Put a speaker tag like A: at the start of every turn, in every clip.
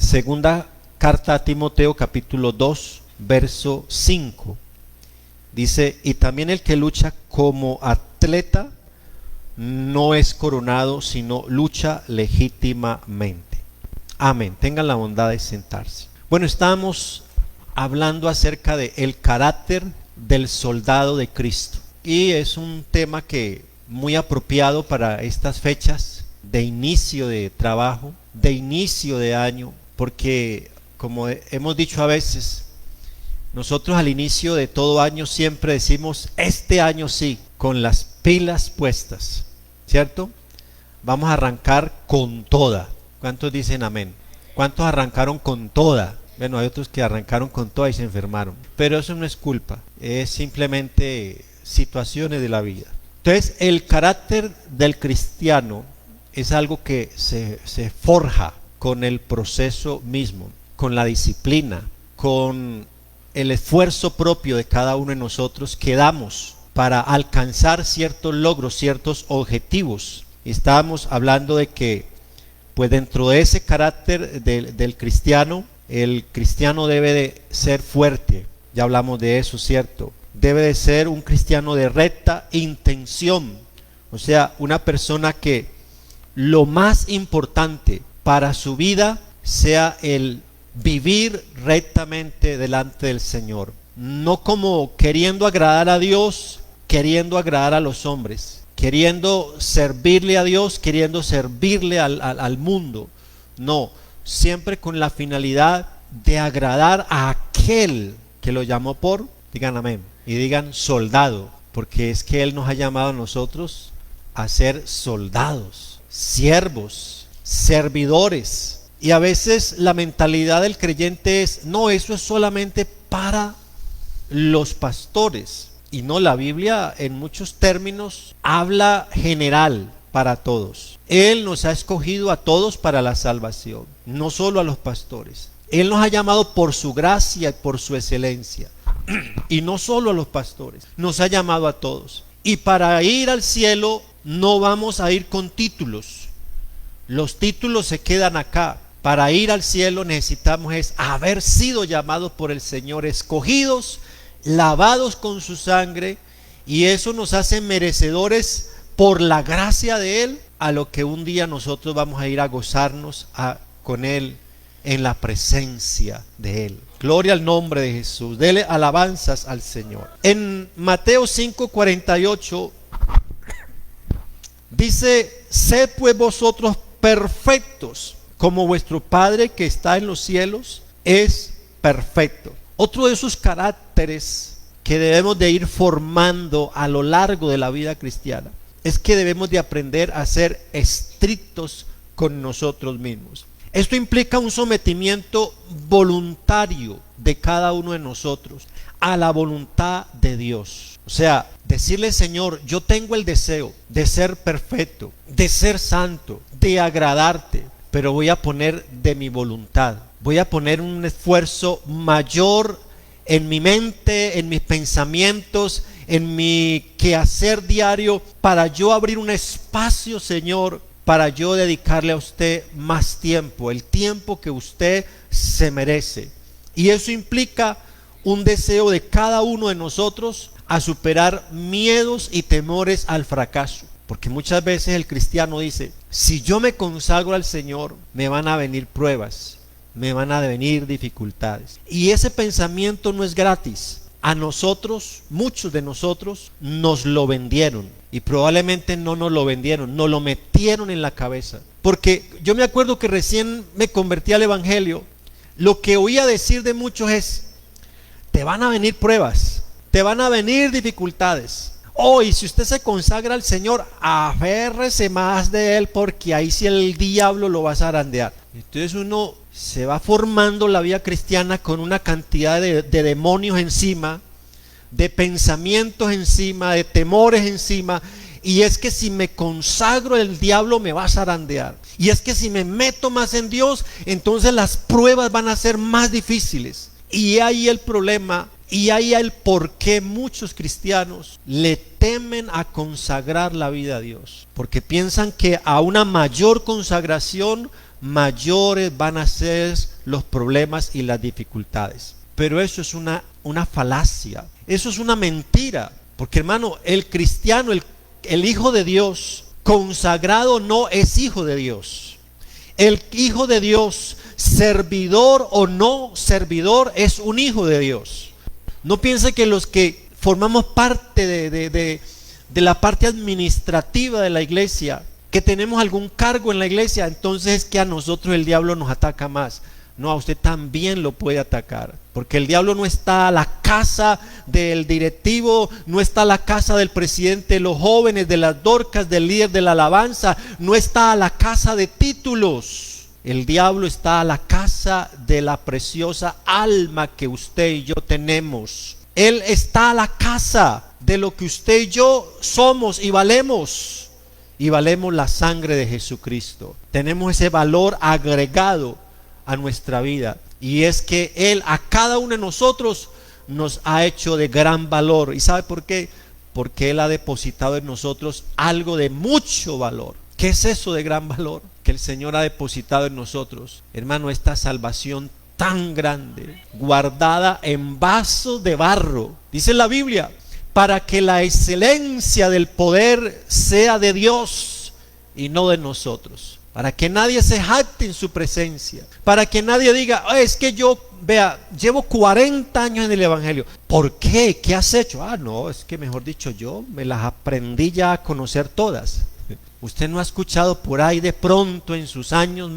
A: Segunda carta a Timoteo, capítulo 2, verso 5. Dice: y también el que lucha como atleta no es coronado, sino lucha legítimamente. Amén. Tengan la bondad de sentarse. Bueno, estamos hablando acerca de el carácter del soldado de Cristo. Y es un tema que muy apropiado para estas fechas de inicio de trabajo, de inicio de año, porque como hemos dicho a veces, nosotros al inicio de todo año siempre decimos: este año sí, con las pilas puestas, ¿cierto? Vamos a arrancar con toda. ¿Cuántos dicen amén? ¿Cuántos arrancaron con toda? Bueno, hay otros que arrancaron con toda y se enfermaron, pero eso no es culpa, es simplemente situaciones de la vida. Entonces, el carácter del cristiano es algo que se forja con el proceso mismo, con la disciplina, con el esfuerzo propio de cada uno de nosotros que damos para alcanzar ciertos logros, ciertos objetivos. Estábamos hablando de que, pues dentro de ese carácter del cristiano, el cristiano debe de ser fuerte. Ya hablamos de eso, ¿cierto? Debe de ser un cristiano de recta intención, o sea, una persona que lo más importante para su vida sea el vivir rectamente delante del Señor, no como queriendo agradar a Dios, queriendo agradar a los hombres, queriendo servirle a Dios, queriendo servirle al mundo. No, siempre con la finalidad de agradar a aquel que lo llamó por, digan amén, y digan soldado, porque es que Él nos ha llamado a nosotros a ser soldados, siervos, servidores. Y a veces la mentalidad del creyente es: no, eso es solamente para los pastores. Y no, la Biblia en muchos términos habla general para todos. Él nos ha escogido a todos para la salvación, no solo a los pastores. Él nos ha llamado por su gracia y por su excelencia, y no solo a los pastores, nos ha llamado a todos. Y para ir al cielo no vamos a ir con títulos, los títulos se quedan acá. Para ir al cielo necesitamos es haber sido llamados por el Señor, escogidos, lavados con su sangre, y eso nos hace merecedores por la gracia de Él a lo que un día nosotros vamos a ir a gozarnos con Él en la presencia de Él. Gloria al nombre de Jesús. Dele alabanzas al Señor. En Mateo 5:48 dice: sed pues vosotros perfectos, como vuestro Padre que está en los cielos es perfecto. Otro de esos caracteres que debemos de ir formando a lo largo de la vida cristiana es que debemos de aprender a ser estrictos con nosotros mismos. Esto implica un sometimiento voluntario de cada uno de nosotros a la voluntad de Dios. O sea, decirle: Señor, yo tengo el deseo de ser perfecto, de ser santo, de agradarte, pero voy a poner de mi voluntad, voy a poner un esfuerzo mayor en mi mente, en mis pensamientos, en mi quehacer diario, para yo abrir un espacio, Señor, para yo dedicarle a usted más tiempo, el tiempo que usted se merece. Y eso implica un deseo de cada uno de nosotros a superar miedos y temores al fracaso. Porque muchas veces el cristiano dice: si yo me consagro al Señor, me van a venir pruebas, me van a venir dificultades. Y ese pensamiento no es gratis. A nosotros, muchos de nosotros, nos lo vendieron. Y probablemente no nos lo vendieron, nos lo metieron en la cabeza. Porque yo me acuerdo que recién me convertí al evangelio. Lo que oía decir de muchos es: te van a venir pruebas, te van a venir dificultades. Y si usted se consagra al Señor, aférrese más de Él, porque ahí sí el diablo lo va a zarandear. Entonces uno se va formando la vida cristiana con una cantidad de demonios encima, de pensamientos encima, de temores encima. Y es que si me consagro, el diablo me va a zarandear. Y es que si me meto más en Dios, entonces las pruebas van a ser más difíciles. Y ahí el problema, y ahí el por qué muchos cristianos le temen a consagrar la vida a Dios. Porque piensan que a una mayor consagración mayores van a ser los problemas y las dificultades. Pero eso es una falacia, eso es una mentira, porque hermano, el cristiano, el hijo de Dios consagrado no es hijo de Dios. El hijo de Dios, servidor o no servidor, es un hijo de Dios. No piense que los que formamos parte de la parte administrativa de la iglesia, que tenemos algún cargo en la iglesia, entonces es que a nosotros el diablo nos ataca más. No, a usted también lo puede atacar, porque el diablo no está a la casa del directivo, no está a la casa del presidente de los jóvenes, de las Dorcas, del líder de la alabanza, no está a la casa de títulos. El diablo está a la casa de la preciosa alma que usted y yo tenemos. Él está a la casa de lo que usted y yo somos y valemos la sangre de Jesucristo. Tenemos ese valor agregado a nuestra vida, y es que Él a cada uno de nosotros nos ha hecho de gran valor. ¿Y sabe por qué? Porque Él ha depositado en nosotros algo de mucho valor. ¿Qué es eso de gran valor? Que el Señor ha depositado en nosotros, hermano, esta salvación tan grande, guardada en vasos de barro, dice la Biblia, para que la excelencia del poder sea de Dios y no de nosotros. Para que nadie se jacte en su presencia, para que nadie diga, es que yo, vea, llevo 40 años en el evangelio. ¿Por qué? ¿Qué has hecho? No, es que mejor dicho, yo me las aprendí ya a conocer todas. Usted no ha escuchado por ahí de pronto en sus años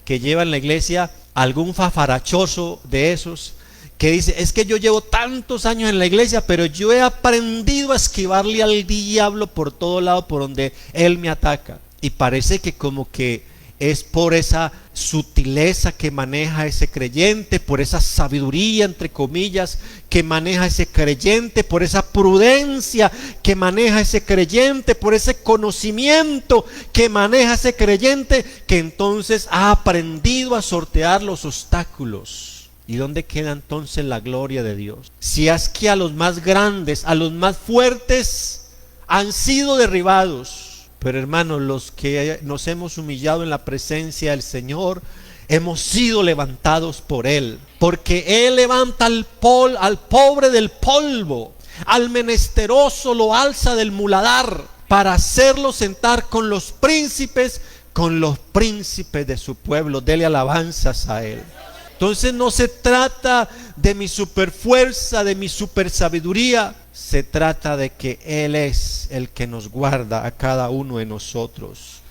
A: que lleva en la iglesia algún fafarachoso de esos que dice, es que yo llevo tantos años en la iglesia, pero yo he aprendido a esquivarle al diablo por todo lado por donde él me ataca. Y parece que como que es por esa sutileza que maneja ese creyente, por esa sabiduría, entre comillas, que maneja ese creyente, por esa prudencia que maneja ese creyente, por ese conocimiento que maneja ese creyente, que entonces ha aprendido a sortear los obstáculos. ¿Y dónde queda entonces la gloria de Dios? Si es que a los más grandes, a los más fuertes han sido derribados. Pero hermanos, los que nos hemos humillado en la presencia del Señor, hemos sido levantados por Él. Porque Él levanta al pobre del polvo, al menesteroso lo alza del muladar, para hacerlo sentar con los príncipes de su pueblo. Dele alabanzas a Él. Entonces no se trata de mi superfuerza, de mi supersabiduría. Se trata de que Él es el que nos guarda a cada uno de nosotros.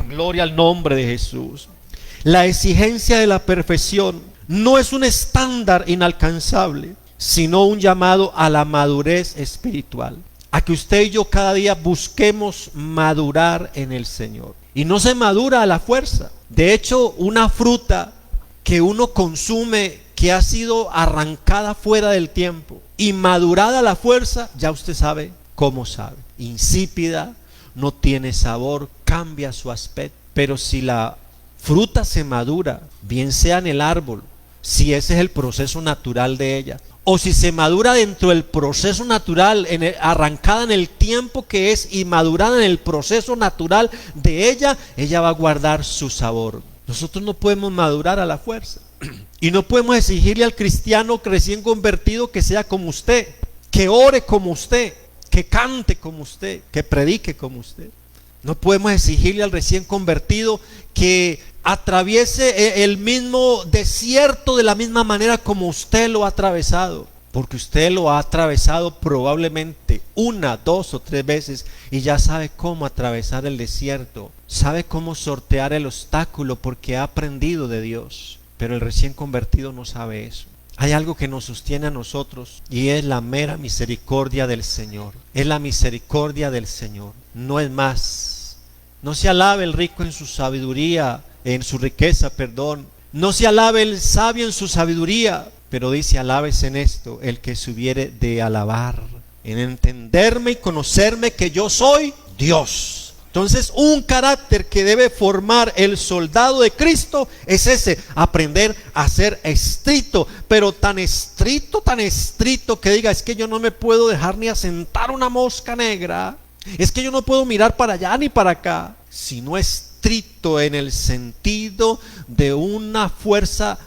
A: Gloria al nombre de Jesús. La exigencia de la perfección no es un estándar inalcanzable, sino un llamado a la madurez espiritual. A que usted y yo cada día busquemos madurar en el Señor. Y no se madura a la fuerza. De hecho, una fruta que uno consume que ha sido arrancada fuera del tiempo y madurada a la fuerza, ya usted sabe cómo sabe. Insípida, no tiene sabor, cambia su aspecto. Pero si la fruta se madura, bien sea en el árbol, si ese es el proceso natural de ella, o si se madura dentro del proceso natural, arrancada en el tiempo que es y madurada en el proceso natural de ella va a guardar su sabor. Nosotros no podemos madurar a la fuerza. Y no podemos exigirle al cristiano recién convertido que sea como usted, que ore como usted, que cante como usted, que predique como usted. No podemos exigirle al recién convertido que atraviese el mismo desierto de la misma manera como usted lo ha atravesado, porque usted lo ha atravesado probablemente 1, 2 o 3 veces y ya sabe cómo atravesar el desierto, sabe cómo sortear el obstáculo porque ha aprendido de Dios. Pero el recién convertido no sabe eso. Hay algo que nos sostiene a nosotros y es la mera misericordia del Señor. Es la misericordia del Señor, no es más. No se alabe el rico en su sabiduría, en su riqueza, perdón. No se alabe el sabio en su sabiduría, pero dice, alabes en esto el que se hubiere de alabar, en entenderme y conocerme que yo soy Dios. Entonces, un carácter que debe formar el soldado de Cristo es ese, aprender a ser estricto, pero tan estricto que diga, es que yo no me puedo dejar ni asentar una mosca negra, es que yo no puedo mirar para allá ni para acá, sino es estricto en el sentido de una fuerza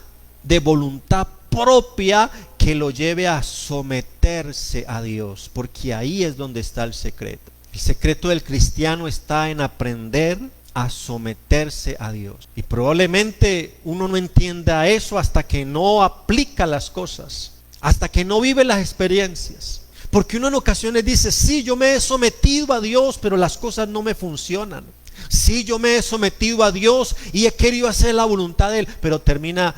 A: de voluntad propia que lo lleve a someterse a Dios, porque ahí es donde está el secreto. El secreto del cristiano está en aprender a someterse a Dios. Y probablemente uno no entienda eso hasta que no aplica las cosas, hasta que no vive las experiencias. Porque uno en ocasiones dice, sí, yo me he sometido a Dios, pero las cosas no me funcionan. Sí, yo me he sometido a Dios y he querido hacer la voluntad de Él, pero termina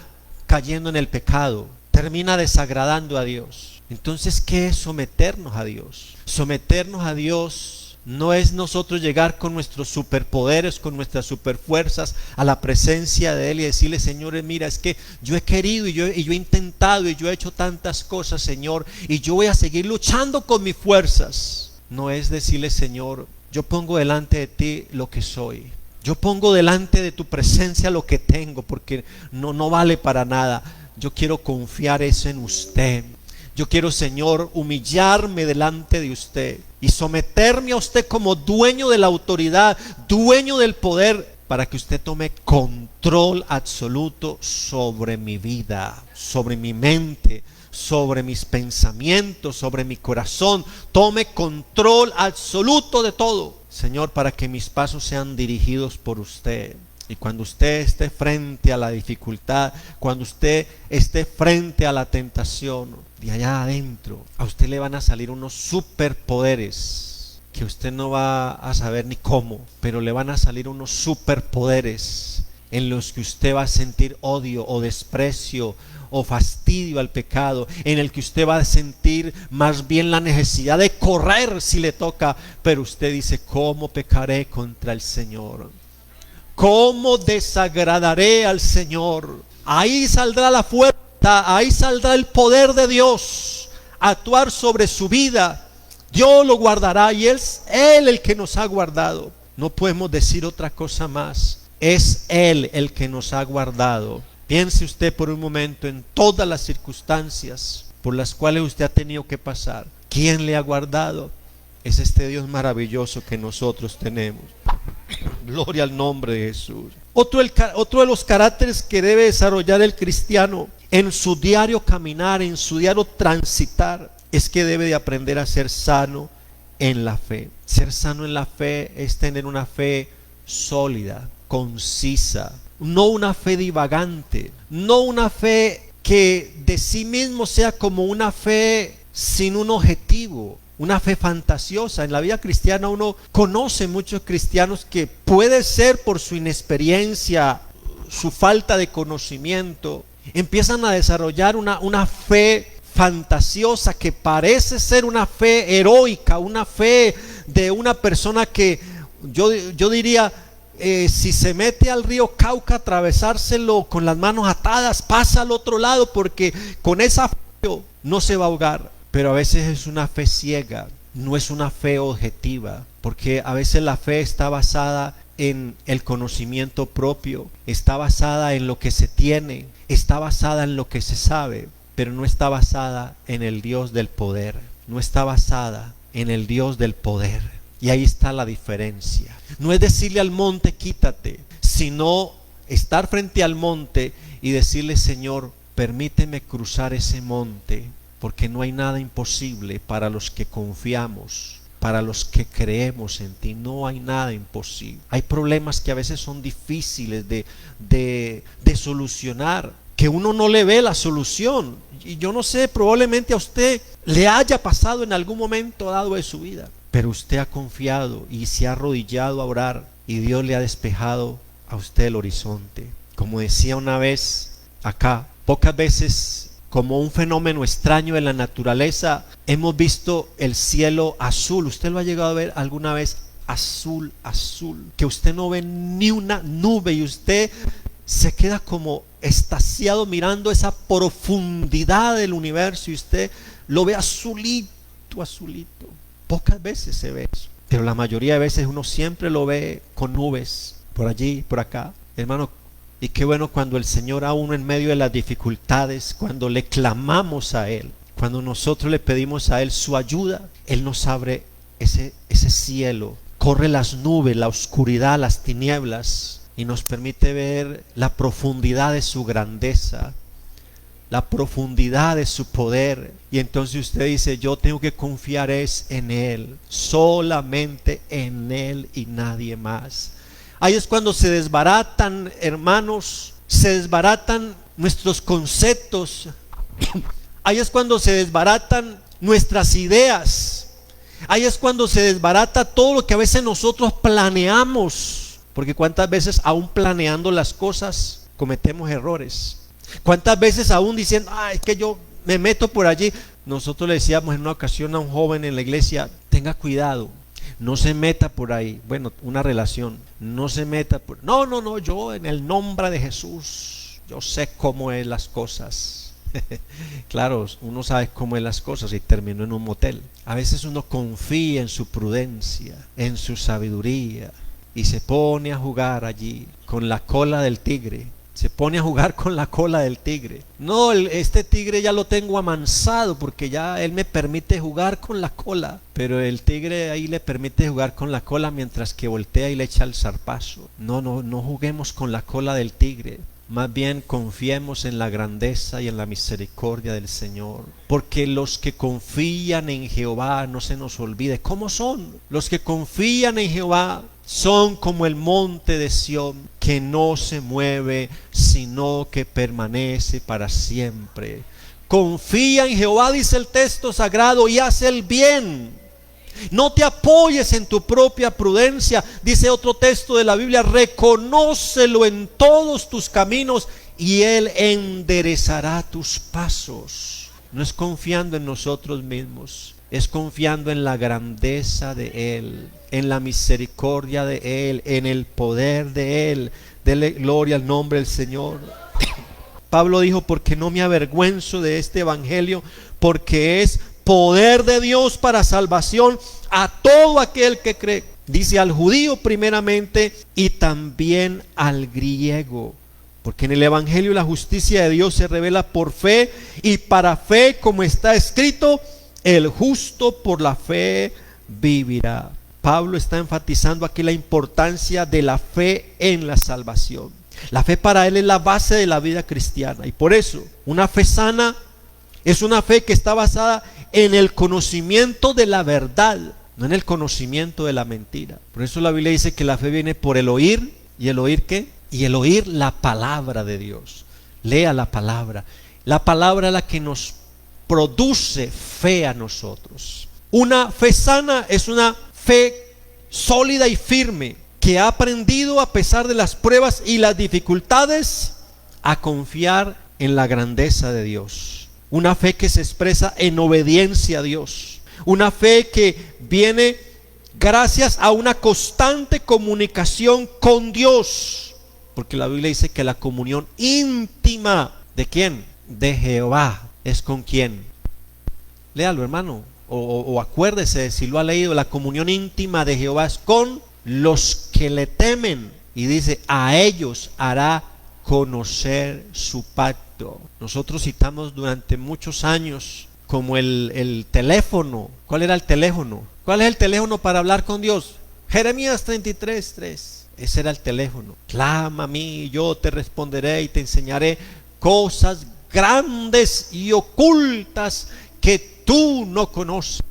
A: cayendo en el pecado, termina desagradando a Dios. Entonces, ¿qué es someternos a Dios? Someternos a Dios no es nosotros llegar con nuestros superpoderes, con nuestras superfuerzas a la presencia de Él y decirle, Señor, mira, es que yo he querido y yo he intentado y yo he hecho tantas cosas, Señor, y yo voy a seguir luchando con mis fuerzas. No es decirle, Señor, yo pongo delante de ti lo que soy. Yo pongo delante de tu presencia lo que tengo, porque no vale para nada. Yo quiero confiar eso en usted. Yo quiero, Señor, humillarme delante de usted y someterme a usted como dueño de la autoridad, dueño del poder, para que usted tome control absoluto sobre mi vida, sobre mi mente, sobre mis pensamientos, sobre mi corazón. Tome control absoluto de todo, Señor, para que mis pasos sean dirigidos por usted. Y cuando usted esté frente a la dificultad, cuando usted esté frente a la tentación, de allá adentro, a usted le van a salir unos superpoderes que usted no va a saber ni cómo, pero le van a salir unos superpoderes en los que usted va a sentir odio o desprecio o fastidio al pecado, en el que usted va a sentir más bien la necesidad de correr si le toca, pero usted dice, ¿cómo pecaré contra el Señor? ¿Cómo desagradaré al Señor? Ahí saldrá la fuerza, ahí saldrá el poder de Dios a actuar sobre su vida. Dios lo guardará y es Él el que nos ha guardado. No podemos decir otra cosa más. Es Él el que nos ha guardado. Piense usted por un momento en todas las circunstancias por las cuales usted ha tenido que pasar. ¿Quién le ha guardado? Es este Dios maravilloso que nosotros tenemos. Gloria al nombre de Jesús. Otro de los caracteres que debe desarrollar el cristiano en su diario caminar, en su diario transitar, es que debe de aprender a ser sano en la fe. Ser sano en la fe es tener una fe sólida, concisa, no una fe divagante, no una fe que de sí mismo sea como una fe sin un objetivo, una fe fantasiosa. En la vida cristiana uno conoce muchos cristianos que puede ser por su inexperiencia, su falta de conocimiento, empiezan a desarrollar una fe fantasiosa que parece ser una fe heroica, una fe de una persona que yo diría, si se mete al río Cauca, atravesárselo con las manos atadas, pasa al otro lado, porque con esa fe no se va a ahogar. Pero a veces es una fe ciega, no es una fe objetiva, porque a veces la fe está basada en el conocimiento propio, está basada en lo que se tiene, está basada en lo que se sabe, pero no está basada en el Dios del poder, no está basada en el Dios del poder. Y ahí está la diferencia. No es decirle al monte, quítate, sino estar frente al monte y decirle, Señor, permíteme cruzar ese monte, porque no hay nada imposible para los que confiamos, para los que creemos en ti. No hay nada imposible. Hay problemas que a veces son difíciles de solucionar, que uno no le ve la solución. Y yo no sé, probablemente a usted le haya pasado en algún momento dado de su vida, pero usted ha confiado y se ha arrodillado a orar y Dios le ha despejado a usted el horizonte. Como decía una vez acá, pocas veces como un fenómeno extraño de la naturaleza hemos visto el cielo azul. ¿Usted lo ha llegado a ver alguna vez? Azul, que usted no ve ni una nube y usted se queda como extasiado mirando esa profundidad del universo y usted lo ve azulito. Pocas veces se ve eso, pero la mayoría de veces uno siempre lo ve con nubes por allí, por acá. Hermano, y qué bueno cuando el Señor, a uno en medio de las dificultades, cuando le clamamos a Él, cuando nosotros le pedimos a Él su ayuda, Él nos abre ese cielo corre las nubes, la oscuridad, las tinieblas, y nos permite ver la profundidad de su grandeza, la profundidad de su poder. Y entonces usted dice: yo tengo que confiar es en Él, solamente en Él y nadie más. Ahí es cuando se desbaratan, hermanos, se desbaratan nuestros conceptos. Ahí es cuando se desbaratan nuestras ideas. Ahí es cuando se desbarata todo lo que a veces nosotros planeamos, porque cuántas veces aún planeando las cosas cometemos errores. Cuántas veces aún diciendo: es que yo me meto por allí. Nosotros le decíamos en una ocasión a un joven en la iglesia: tenga cuidado, no se meta por ahí. Bueno, una relación, no se meta por... No, yo en el nombre de Jesús, yo sé cómo es las cosas. Claro, uno sabe cómo es las cosas y terminó en un motel. A veces uno confía en su prudencia, en su sabiduría, y se pone a jugar allí con la cola del tigre. Se pone a jugar con la cola del tigre. No, este tigre ya lo tengo amansado porque ya él me permite jugar con la cola. Pero el tigre ahí le permite jugar con la cola mientras que voltea y le echa el zarpazo. No juguemos con la cola del tigre. Más bien confiemos en la grandeza y en la misericordia del Señor. Porque los que confían en Jehová, no se nos olvide cómo son. Los que confían en Jehová son como el monte de Sión, que no se mueve, sino que permanece para siempre. Confía en Jehová, dice el texto sagrado, y haz el bien. No te apoyes en tu propia prudencia, dice otro texto de la Biblia: reconócelo en todos tus caminos y Él enderezará tus pasos. No es confiando en nosotros mismos, es confiando en la grandeza de Él, en la misericordia de Él, en el poder de Él. Dele gloria al nombre del Señor. Pablo dijo: porque no me avergüenzo de este evangelio, porque es poder de Dios para salvación a todo aquel que cree. Dice: al judío primeramente y también al griego. Porque en el evangelio la justicia de Dios se revela por fe, y para fe, como está escrito: el justo por la fe vivirá. Pablo está enfatizando aquí la importancia de la fe en la salvación. La fe para él es la base de la vida cristiana, y por eso una fe sana es una fe que está basada en el conocimiento de la verdad, no en el conocimiento de la mentira. Por eso la Biblia dice que la fe viene por el oír. ¿Y el oír qué? Y el oír la palabra de Dios. Lea la palabra. La palabra es la que nos produce fe a nosotros. Una fe sana es una fe sólida y firme, que ha aprendido a pesar de las pruebas y las dificultades a confiar en la grandeza de Dios. Una fe que se expresa en obediencia a Dios. Una fe que viene gracias a una constante comunicación con Dios. Porque la Biblia dice que la comunión íntima, ¿de quién? De Jehová. ¿Es con quién? Léalo, hermano. O acuérdese, si lo ha leído, la comunión íntima de Jehová es con los que le temen. Y dice: a ellos hará conocer su pacto. Nosotros citamos durante muchos años como el teléfono. ¿Cuál era el teléfono? ¿Cuál es el teléfono para hablar con Dios? Jeremías 33:3. Ese era el teléfono. Clama a mí y yo te responderé y te enseñaré cosas grandes y ocultas que tú no conoces.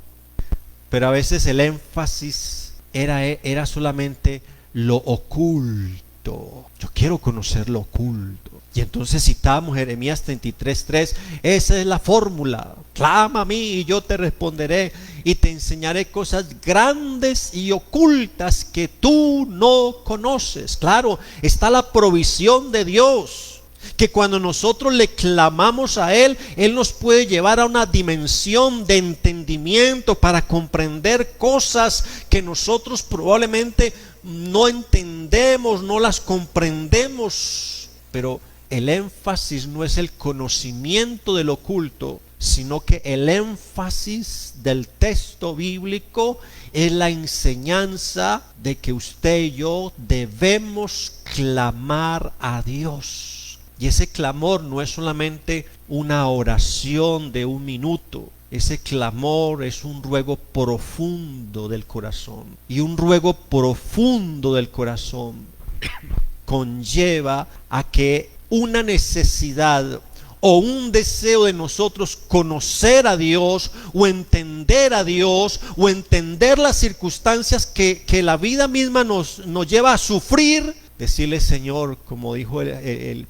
A: Pero a veces el énfasis era solamente lo oculto. Yo quiero conocer lo oculto. Y entonces citamos Jeremías 33:3. Esa es la fórmula. Clama a mí y yo te responderé y te enseñaré cosas grandes y ocultas que tú no conoces. Claro, está la provisión de Dios, que cuando nosotros le clamamos a Él, Él nos puede llevar a una dimensión de entendimiento para comprender cosas que nosotros probablemente no entendemos, no las comprendemos. Pero el énfasis no es el conocimiento del oculto, sino que el énfasis del texto bíblico es la enseñanza de que usted y yo debemos clamar a Dios. Y ese clamor no es solamente una oración de un minuto. ese clamor es un ruego profundo del corazón. Y un ruego profundo del corazón conlleva a que una necesidad o un deseo de nosotros conocer a Dios o entender a Dios o entender las circunstancias que la vida misma nos lleva a sufrir, decirle: Señor, como dijo el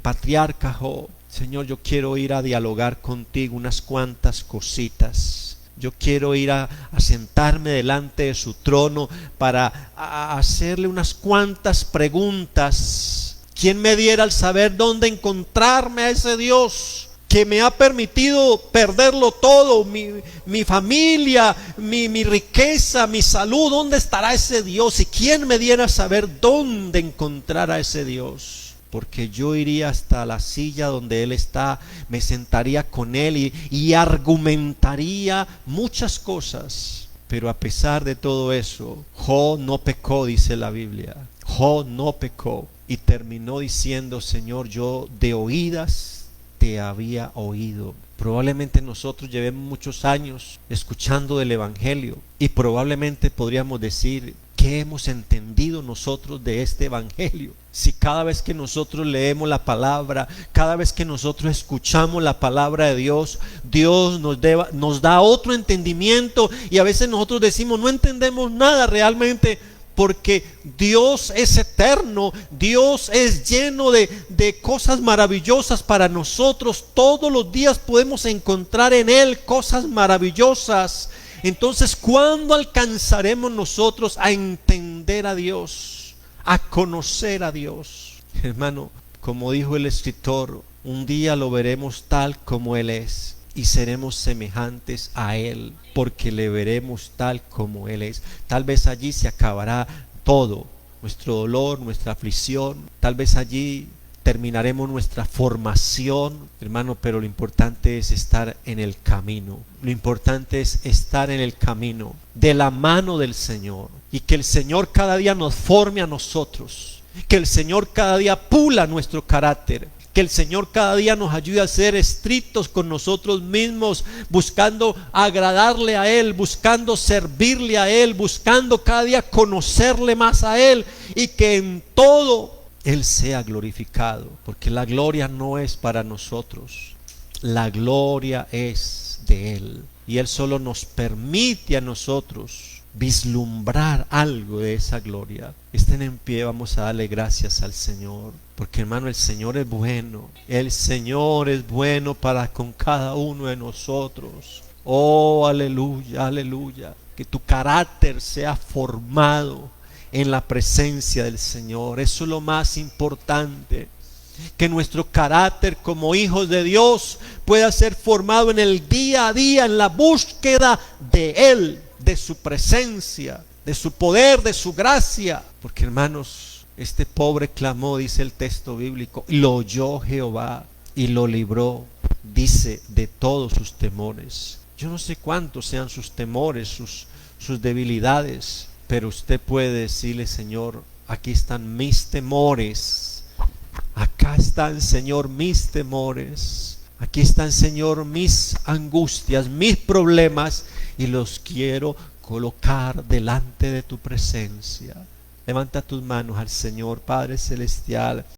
A: patriarca Job, Señor, yo quiero ir a dialogar contigo unas cuantas cositas. Yo quiero ir a sentarme delante de su trono para hacerle unas cuantas preguntas. ¿Quién me diera el saber dónde encontrarme a ese Dios que me ha permitido perderlo todo? Mi familia, mi riqueza, mi salud. ¿Dónde estará ese Dios? ¿Y quién me diera a saber dónde encontrar a ese Dios? Porque yo iría hasta la silla donde Él está, me sentaría con Él y argumentaría muchas cosas. Pero a pesar de todo eso, Job no pecó, dice la Biblia. Job no pecó y terminó diciendo: Señor, yo de oídas te había oído. Probablemente nosotros llevemos muchos años escuchando del Evangelio y probablemente podríamos decir: ¿qué hemos entendido nosotros de este Evangelio? Si cada vez que nosotros leemos la palabra, cada vez que nosotros escuchamos la palabra de Dios, Dios nos da otro entendimiento, y a veces nosotros decimos: no entendemos nada realmente, porque Dios es eterno, Dios es lleno de cosas maravillosas para nosotros. Todos los días podemos encontrar en Él cosas maravillosas. Entonces, ¿cuándo alcanzaremos nosotros a entender a Dios, a conocer a Dios? Hermano, como dijo el escritor, un día lo veremos tal como Él es y seremos semejantes a Él, porque le veremos tal como Él es. Tal vez allí se acabará todo, nuestro dolor, nuestra aflicción. Tal vez allí terminaremos nuestra formación, hermano, pero lo importante es estar en el camino. Lo importante es estar en el camino, de la mano del Señor, y que el Señor cada día nos forme a nosotros, que el Señor cada día pula nuestro carácter, que el Señor cada día nos ayude a ser estrictos con nosotros mismos, buscando agradarle a Él, buscando servirle a Él, buscando cada día conocerle más a Él, y que en todo Él sea glorificado, porque la gloria no es para nosotros, la gloria es de Él, y Él solo nos permite a nosotros vislumbrar algo de esa gloria. Estén en pie, vamos a darle gracias al Señor, porque hermano, el Señor es bueno. El Señor es bueno para con cada uno de nosotros. Oh, aleluya, aleluya. Que tu carácter sea formado en la presencia del Señor. Eso es lo más importante. Que nuestro carácter como hijos de Dios pueda ser formado en el día a día, en la búsqueda de Él, de su presencia, de su poder, de su gracia. Porque hermanos, este pobre clamó, dice el texto bíblico, y lo oyó Jehová y lo libró, dice, de todos sus temores. Yo no sé cuántos sean sus temores, sus debilidades, pero usted puede decirle: Señor, aquí están mis temores, acá están, Señor, mis temores, aquí están, Señor, mis angustias, mis problemas, y los quiero colocar delante de tu presencia. Levanta tus manos al Señor. Padre celestial,